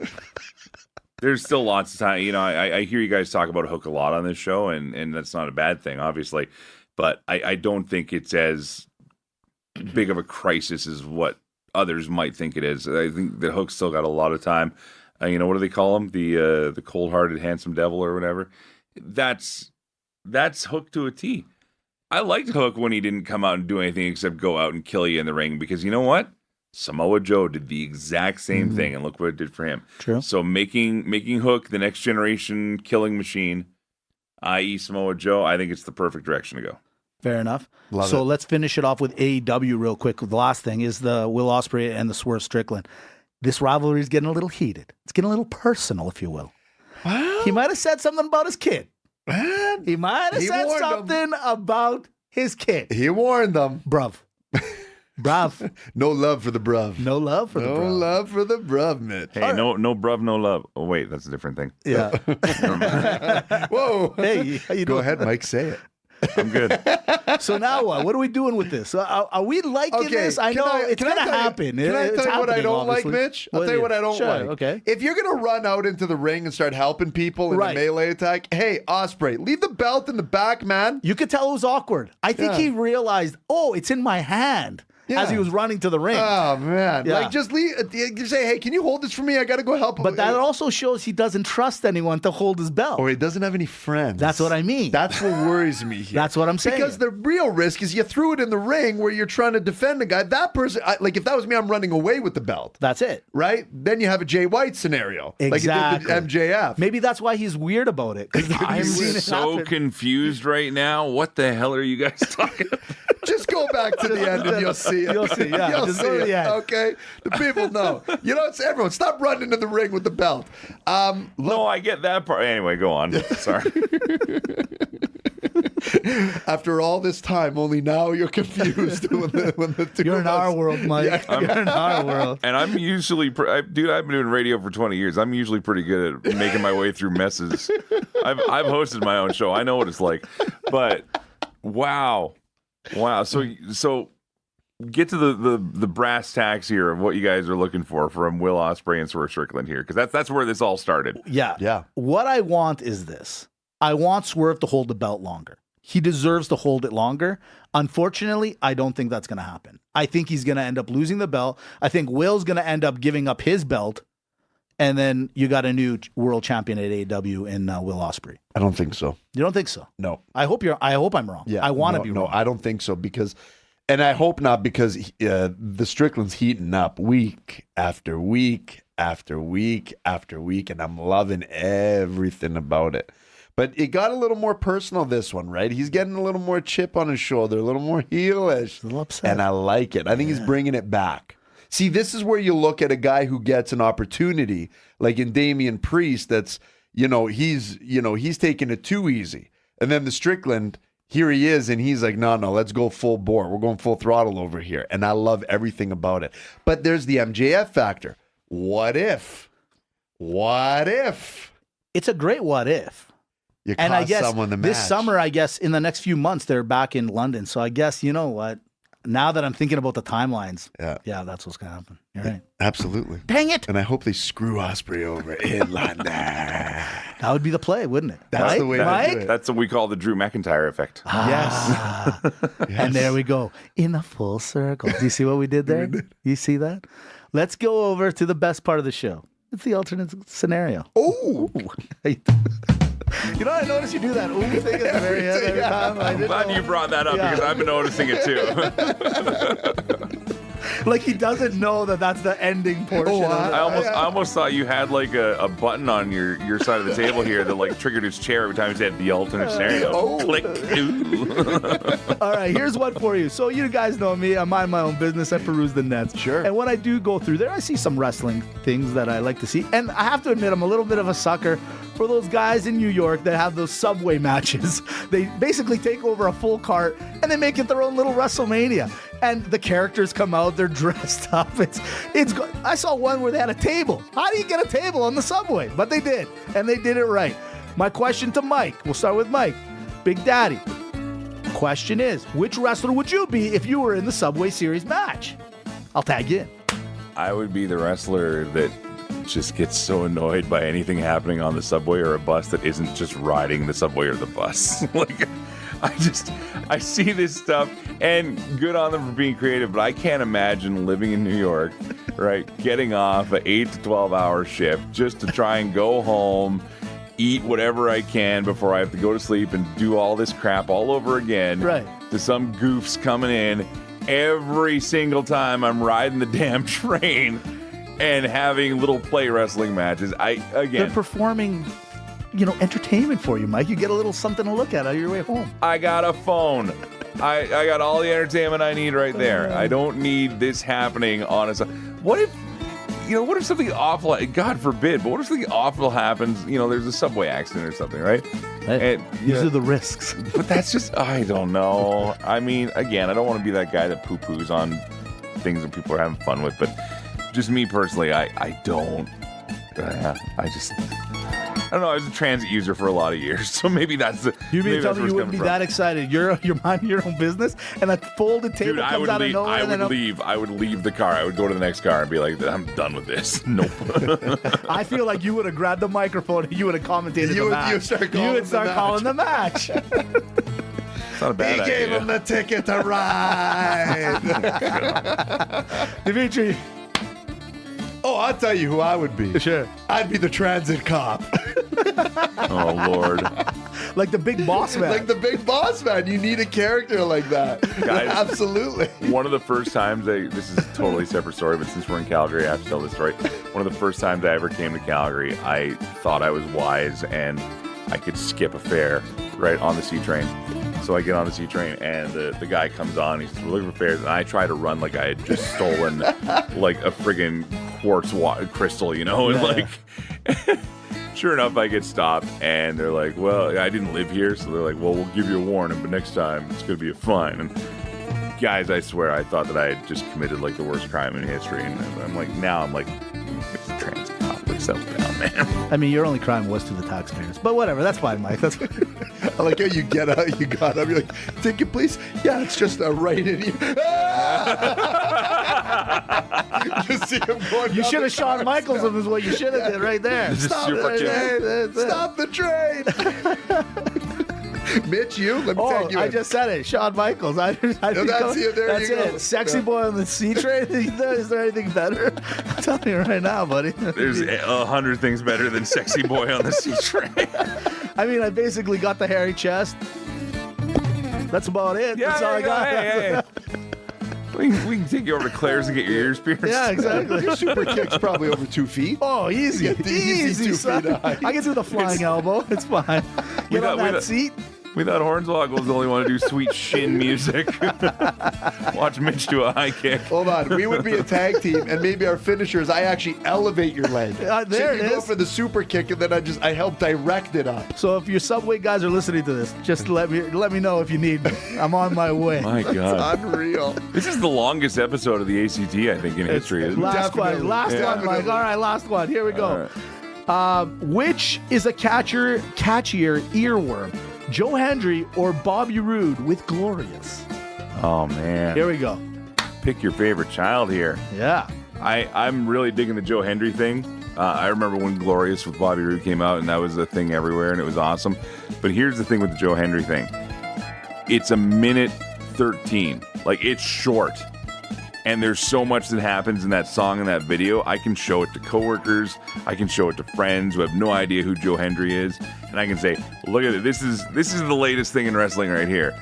There's still lots of time. I hear you guys talk about Hook a lot on this show, and that's not a bad thing, obviously. But I don't think it's as big of a crisis as what others might think it is. I think that Hook's still got a lot of time. What do they call him? The cold-hearted, handsome devil or whatever. That's Hook to a T. I liked Hook when he didn't come out and do anything except go out and kill you in the ring, because you know what? Samoa Joe did the exact same thing, and look what it did for him. True. So making Hook the next generation killing machine, i.e. Samoa Joe, I think it's the perfect direction to go. Fair enough. Love it. Let's finish it off with AEW real quick. The last thing is the Will Ospreay and the Swerve Strickland. This rivalry is getting a little heated. It's getting a little personal, if you will. Well, He might have said something about his kid. Man, He might have said warned something about his kid. He warned them. Bruv. No love for the Bruv. No love for the Bruv. No love for the Bruv, Mitch. Hey, no Bruv, no love. Oh, wait, that's a different thing. Yeah. Whoa. Hey, how you Go doing? ahead, Mike, say it. I'm good. So now what? What are we doing with this? Are we liking this? I know it's going to happen. Can I tell you what I don't like, Mitch? I'll tell you what I don't like. Okay. If you're going to run out into the ring and start helping people in a melee attack, hey, Ospreay, leave the belt in the back, man. You could tell it was awkward. I think he realized, it's in my hand. As he was running to the ring. Oh, man. Yeah. Like, just leave. You say, hey, can you hold this for me? I got to go help him. But that also shows he doesn't trust anyone to hold his belt. Or he doesn't have any friends. That's what I mean. That's what worries me here. That's what I'm saying. Because the real risk is you threw it in the ring where you're trying to defend a guy. That person, like if that was me, I'm running away with the belt. That's it. Right? Then you have a Jay White scenario. Exactly. Like you did with MJF. Maybe that's why he's weird about it. I'm so confused right now. What the hell are you guys talking about? Just go back to the end and you'll see it. You'll see, yeah. You'll Just see go to it, the end. okay? The people know. It's everyone. Stop running into the ring with the belt. No, I get that part. Anyway, go on. Sorry. After all this time, only now you're confused when the two You're of in our us- world, Mike. You're in our world. And I'm usually, dude, I've been doing radio for 20 years. I'm usually pretty good at making my way through messes. I've hosted my own show. I know what it's like. But wow. So get to the brass tacks here of what you guys are looking for from Will Ospreay and Swerve Strickland here, because that's where this all started. Yeah. What I want is this. I want Swerve to hold the belt longer. He deserves to hold it longer. Unfortunately, I don't think that's going to happen. I think he's going to end up losing the belt. I think Will's going to end up giving up his belt. And then you got a new world champion at AEW in Will Ospreay. I don't think so. You don't think so? No. I hope I'm wrong. Yeah, I want to be no, wrong. I don't think so because, and I hope not because the Strickland's heating up week after week after week after week, and I'm loving everything about it. But it got a little more personal this one, right? He's getting a little more chip on his shoulder, a little more heelish, a little upset. and I like it. I think he's bringing it back. See, this is where you look at a guy who gets an opportunity, like in Damian Priest. That's he's taking it too easy, and then the Strickland. Here he is, and he's like, no, let's go full bore. We're going full throttle over here. And I love everything about it. But there's the MJF factor. What if? It's a great what if. You And I cost guess someone the this match. summer, I guess in the next few months, they're back in London. So I guess, you know what? Now that I'm thinking about the timelines, yeah, that's what's going to happen. You're right. Absolutely. Dang it. And I hope they screw Ospreay over in London. That would be the play, wouldn't it? That's the way to Mike? do it. That's what we call the Drew McIntyre effect. Ah. And there we go. In a full circle. Do you see what we did there? You see that? Let's go over to the best part of the show. It's the alternate scenario. Oh, You know, I noticed you do that ooh thing at the very end every time. I I'm didn't glad know. you brought that up Yeah. because I've been noticing it too. Like he doesn't know that that's the ending portion. Oh, of it. I almost thought you had like a button on your side of the table here that like triggered his chair every time he said the alternate scenario. Oh. Click. Ooh. All right, here's one for you. So you guys know me. I mind my own business. I peruse the nets. Sure. And when I do go through there, I see some wrestling things that I like to see. And I have to admit, I'm a little bit of a sucker for those guys in New York that have those subway matches. They basically take over a full cart and they make it their own little WrestleMania. And the characters come out, they're dressed up. I saw one where they had a table. How do you get a table on the subway? But they did, and they did it right. My question to Mike, we'll start with Mike. Big Daddy. Question is, which wrestler would you be if you were in the Subway Series match? I'll tag you in. I would be the wrestler that just gets so annoyed by anything happening on the subway or a bus that isn't just riding the subway or the bus. Like, I see this stuff, and good on them for being creative, but I can't imagine living in New York, right, getting off an 8 to 12 hour shift just to try and go home, eat whatever I can before I have to go to sleep and do all this crap all over again. Right. To some goofs coming in every single time I'm riding the damn train and having little play wrestling matches. They're performing, entertainment for you, Mike. You get a little something to look at on your way home. I got a phone. I got all the entertainment I need right there. I don't need this happening on a. What if something awful? God forbid. But what if something awful happens? There's a subway accident or something, right? Hey, And, these are the risks. But that's just. I don't know. I mean, again, I don't want to be that guy that poo-poos on things that people are having fun with. But just me personally, I don't. I don't know. I was a transit user for a lot of years, so maybe that's the. You mean maybe tell that's me where you it's wouldn't be coming from. that excited? You're minding your own business, and a folded table Dude, comes out of nowhere. I and would then leave. I would leave the car. I would go to the next car and be like, I'm done with this. Nope. I feel like you would have grabbed the microphone and you would have commentated the match. You would start calling the calling the match. It's not a bad He idea. gave him the ticket to ride. Dimitri. Oh, I'll tell you who I would be. Sure. I'd be the transit cop. Oh, Lord. Like the big boss man. Like the big boss man. You need a character like that. Guys. Absolutely. One of the first times this is a totally separate story, but since we're in Calgary, I have to tell this story. One of the first times I ever came to Calgary, I thought I was wise and I could skip a fare right on the C train. So I get on the C train and the guy comes on. He says, we're looking for fares. And I try to run like I had just stolen like a friggin' quartz crystal, and like sure enough, I get stopped, and they're like, well, I didn't live here, so they're like, well, we'll give you a warning, but next time it's going to be a fine. And guys, I swear, I thought that I had just committed like the worst crime in history, and I'm like, it's a trans cop, like, settle down, man. I mean, your only crime was to the taxpayers, but whatever, that's fine, Mike. That's I like how you get out, you got up, you're like, ticket please? Yeah, it's just a right in here. Just see him going. You should have Shawn Michaels him is what you should have did right there. Stop the train. Mitch, let me tag you. I just said it. Shawn Michaels. There you go. Sexy boy on the C train. Is there anything better? I'm telling you right now, buddy. There's 100 things better than sexy boy on the C train. I mean, I basically got the hairy chest. That's about it. That's all I got. Hey. We can take you over to Claire's and get your ears pierced. Yeah, exactly. Your super kick's probably over 2 feet. Oh, easy. Easy 2 son. feet high. I can do the flying elbow. It's fine. Get on that seat. We thought Hornswoggle was the only one to do sweet shin music. Watch Mitch do a high kick. Hold on. We would be a tag team, and maybe our finishers, I actually elevate your leg. There so it you go is. for the super kick, and then I help direct it up. So if your Subway guys are listening to this, just let me know if you need me. I'm on my way. My God. It's unreal. This is the longest episode of the ACT, I think, in history, isn't it? Last one, Mike. All right, last one. Here we go. Which is a catchier earworm? Joe Hendry or Bobby Roode with Glorious? Oh, man. Here we go. Pick your favorite child here. Yeah. I'm really digging the Joe Hendry thing. I remember when Glorious with Bobby Roode came out, and that was a thing everywhere, and it was awesome. But here's the thing with the Joe Hendry thing. It's a minute 13. Like, it's short. And there's so much that happens in that song and that video. I can show it to coworkers. I can show it to friends who have no idea who Joe Hendry is. And I can say, look at it. This is the latest thing in wrestling right here.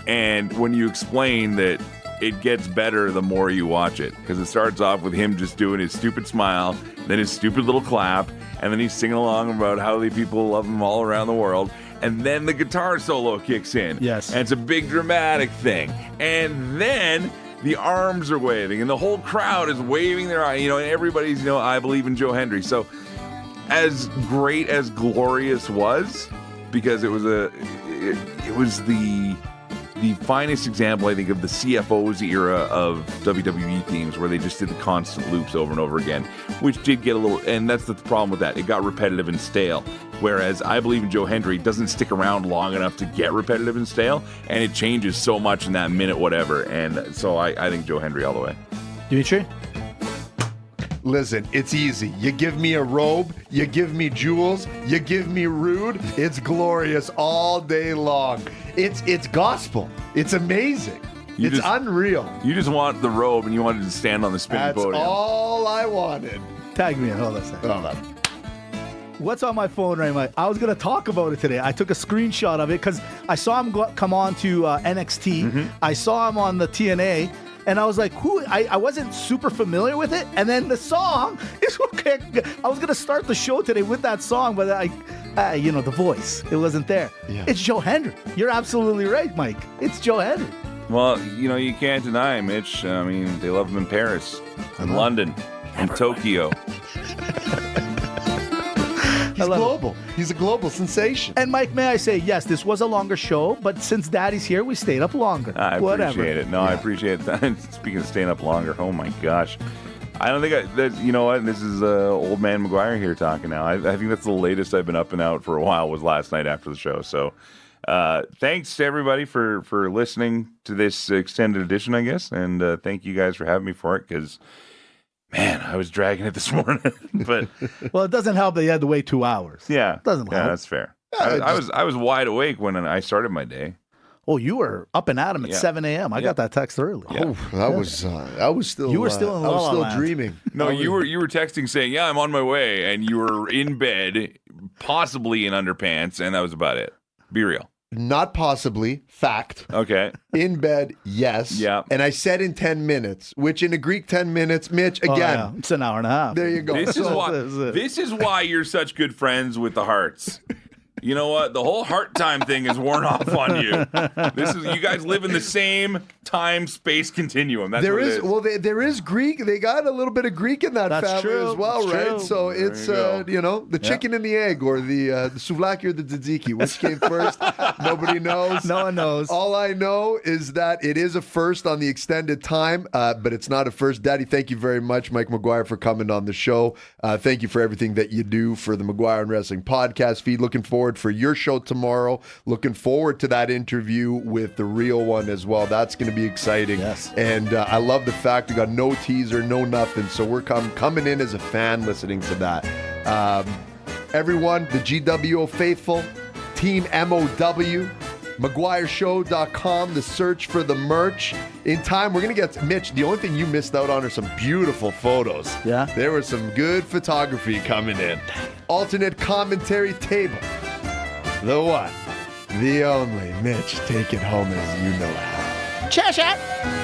And when you explain that it gets better the more you watch it. Because it starts off with him just doing his stupid smile, then his stupid little clap, and then he's singing along about how the people love him all around the world. And then the guitar solo kicks in. Yes. And it's a big dramatic thing. And then the arms are waving, and the whole crowd is waving their eye, and everybody's, I believe in Joe Hendry. So, as great as Glorious was, because it was the finest example, I think, of the CFO's era of WWE themes, where they just did the constant loops over and over again, which did get a little, and that's the problem with that. It got repetitive and stale. Whereas I believe in Joe Hendry doesn't stick around long enough to get repetitive and stale, and it changes so much in that minute, whatever. And so I think Joe Hendry all the way. Dimitri? Listen, it's easy. You give me a robe, you give me jewels, you give me Roode, it's Glorious all day long. It's gospel. It's amazing. It's unreal. You just want the robe, and you wanted to stand on the spinning podium. That's all I wanted. Tag me in. Hold on a second. Hold on. What's on my phone right now? I was going to talk about it today. I took a screenshot of it because I saw him come on to NXT. Mm-hmm. I saw him on the TNA. And I was like, who? I wasn't super familiar with it. And then the song is okay. I was going to start the show today with that song, but the voice, it wasn't there. Yeah. It's Joe Hendry. You're absolutely right, Mike. It's Joe Hendry. Well, you can't deny, Mitch. I mean, they love him in Paris, in London, in Tokyo. He's global. He's a global sensation. And Mike, may I say, yes, this was a longer show, but since Daddy's here, we stayed up longer. I appreciate it. No, I appreciate that. Speaking of staying up longer, oh my gosh. I don't think you know what? This is old man McGuire here talking now. I think that's the latest I've been up and out for a while was last night after the show. So thanks to everybody for listening to this extended edition, I guess. And thank you guys for having me for it because, man, I was dragging it this morning. But well, it doesn't help that you had to wait 2 hours. Yeah. It doesn't help. Yeah, that's fair. I was wide awake when I started my day. Oh, you were up and at him at 7 a.m. I got that text early. Yeah. I was still. You were still in La La I was still Land. dreaming. No, you were texting saying, "Yeah, I'm on my way," and you were in bed, possibly in underpants, and that was about it. Be real. Not possibly. Fact. Okay. In bed, yes. Yeah. And I said in 10 minutes, which in a Greek 10 minutes, Mitch, again. Oh, yeah. It's an hour and a half. There you go. This is why you're such good friends with the Harts. You know what? The whole Hart time thing is worn off on you. You guys live in the same time space continuum. That's what it is. Well, there is Greek. They got a little bit of Greek in that That's family true. as well, That's right? true. So it's the chicken and the egg, or the souvlaki or the tzatziki. Which came first? Nobody knows. No one knows. All I know is that it is a first on the extended time, but it's not a first. Daddy, thank you very much, Mike McGuire, for coming on the show. Thank you for everything that you do for the McGuire and Wrestling podcast feed. Looking forward for your show tomorrow. Looking forward to that interview with the real one as well. That's going to be exciting. Yes. And I love the fact we got no teaser, no nothing. So we're coming in as a fan listening to that. Everyone, the GWO faithful, Team MOW, McGuireShow.com, the search for the merch. In time, we're going to get Mitch. The only thing you missed out on are some beautiful photos. Yeah. There was some good photography coming in. Alternate commentary table. The one, the only Mitch. Take it home as you know how. Chat.